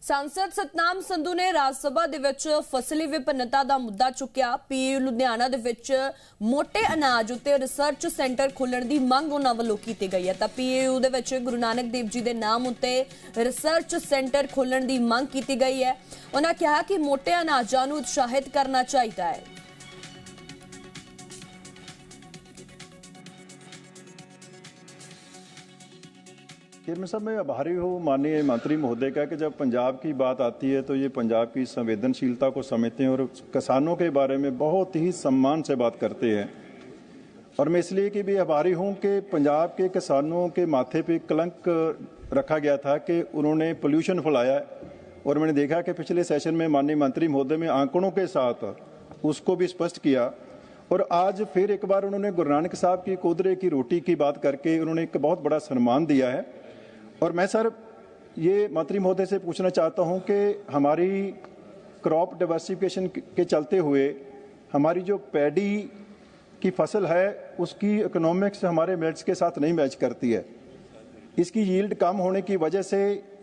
सांसद सतनाम संधू ने राज सभा दे विच फसली विभिन्नता दा मुद्दा चुक्या। पीयू लुधियाना दे विच मोटे अनाज उत्ते रिसर्च सेंटर खोलण दी मंग उन्हां वल्लों कीती गई है। तां पीयू दे विच गुरु नानक देव जी दे नाम उत्ते रिसर्च सेंटर खोलण दी मंग कीती गई है। उन्हां कहा कि मोटे अनाजां नूं उत्साहित करना चाहिदा है। चेयरमैन साहब, मैं आभारी हूँ माननीय मंत्री महोदय का कि जब पंजाब की बात आती है तो ये पंजाब की संवेदनशीलता को समझते हैं और किसानों के बारे में बहुत ही सम्मान से बात करते हैं। और मैं इसलिए कि भी आभारी हूँ कि पंजाब के किसानों के माथे पे कलंक रखा गया था कि उन्होंने पोल्यूशन फैलाया, और मैंने देखा कि पिछले सेशन में माननीय मंत्री महोदय में आंकड़ों के साथ उसको भी स्पष्ट किया। और आज फिर एक बार उन्होंने गुरु नानक साहब की कोदरे की रोटी की बात करके उन्होंने एक बहुत बड़ा सम्मान दिया है। और मैं सर ये मंत्री महोदय से पूछना चाहता हूं कि हमारी क्रॉप डाइवर्सिफिकेशन के चलते हुए हमारी जो पैडी की फसल है उसकी इकोनॉमिक्स हमारे मिलेट्स के साथ नहीं मैच करती है। इसकी यील्ड कम होने की वजह से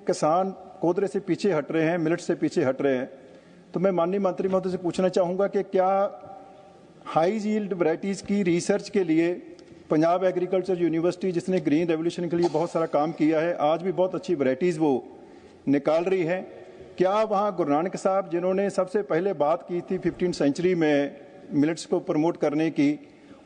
किसान कोदरे से पीछे हट रहे हैं, मिलेट से पीछे हट रहे हैं। तो मैं माननीय मंत्री महोदय से पूछना चाहूँगा कि क्या हाई यील्ड वैरायटीज़ की रिसर्च के लिए पंजाब एग्रीकल्चर यूनिवर्सिटी, जिसने ग्रीन रेवोल्यूशन के लिए बहुत सारा काम किया है, आज भी बहुत अच्छी वैरायटीज़ वो निकाल रही है, क्या वहाँ गुरु नानक साहब जिन्होंने सबसे पहले बात की थी 15वीं सेंचुरी में मिलेट्स को प्रमोट करने की,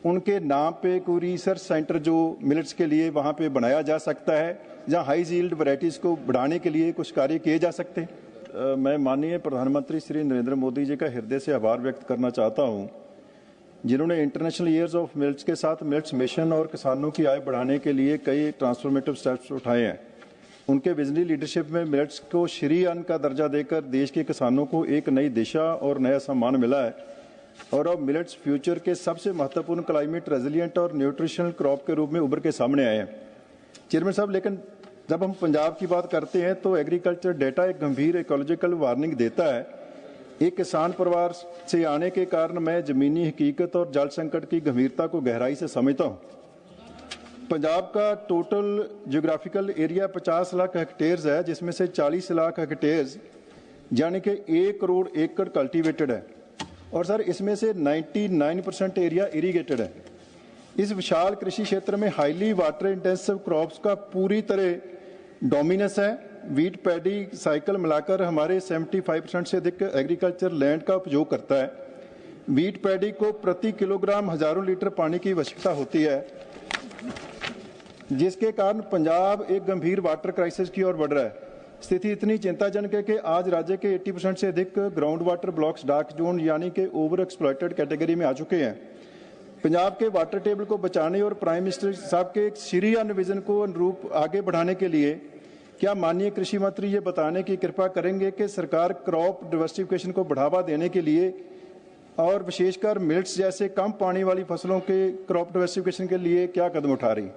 उनके नाम पे कोई रिसर्च सेंटर जो मिलेट्स के लिए वहाँ पे बनाया जा सकता है, जहाँ हाई यील्ड वैरायटीज़ को बढ़ाने के लिए कुछ कार्य किए जा सकते हैं? मैं माननीय प्रधानमंत्री श्री नरेंद्र मोदी जी का हृदय से आभार व्यक्त करना चाहता हूँ, जिन्होंने इंटरनेशनल ईयर्स ऑफ मिलेट्स के साथ मिलेट्स मिशन और किसानों की आय बढ़ाने के लिए कई ट्रांसफॉर्मेटिव स्टेप्स उठाए हैं। उनके विजनरी लीडरशिप में मिलेट्स को श्री अन्न का दर्जा देकर देश के किसानों को एक नई दिशा और नया सम्मान मिला है। और अब मिलेट्स फ्यूचर के सबसे महत्वपूर्ण क्लाइमेट रेजिलिएंट और न्यूट्रिशनल क्रॉप के रूप में उभर के सामने आए हैं। चेयरमैन साहब, लेकिन जब हम पंजाब की बात करते हैं तो एग्रीकल्चर डेटा एक गंभीर इकोलॉजिकल वार्निंग देता है। एक किसान परिवार से आने के कारण मैं जमीनी हकीकत और जल संकट की गंभीरता को गहराई से समझता हूँ। पंजाब का total geographical area 50 lakh hectares है, जिसमें से 40 लाख हेक्टेयर्स यानी कि 1 करोड़ एकड़ कल्टीवेटेड है, और सर इसमें से 99% एरिया इरीगेटेड है। इस विशाल कृषि क्षेत्र में हाईली वाटर इंटेंसिव क्रॉप्स का पूरी तरह डोमिनेंस है। वीट पैडी साइकिल मिलाकर हमारे 75% से अधिक एग्रीकल्चर लैंड का उपयोग करता है। वीट पैडी को प्रति किलोग्राम हजारों लीटर पानी की आवश्यकता होती है, जिसके कारण पंजाब एक गंभीर वाटर क्राइसिस की ओर बढ़ रहा है। स्थिति इतनी चिंताजनक है कि आज राज्य के 80% से अधिक ground water blocks dark zone यानी कि ओवर एक्सप्लॉयटेड कैटेगरी में आ चुके हैं। पंजाब के वाटर टेबल को बचाने और प्राइम मिनिस्टर साहब के श्री अन्न विजन को अनुरूप आगे बढ़ाने के लिए क्या माननीय कृषि मंत्री ये बताने की कृपा करेंगे कि सरकार क्रॉप डाइवर्सिफिकेशन को बढ़ावा देने के लिए और विशेषकर मिलेट्स जैसे कम पानी वाली फसलों के क्रॉप डाइवर्सिफिकेशन के लिए क्या कदम उठा रही है?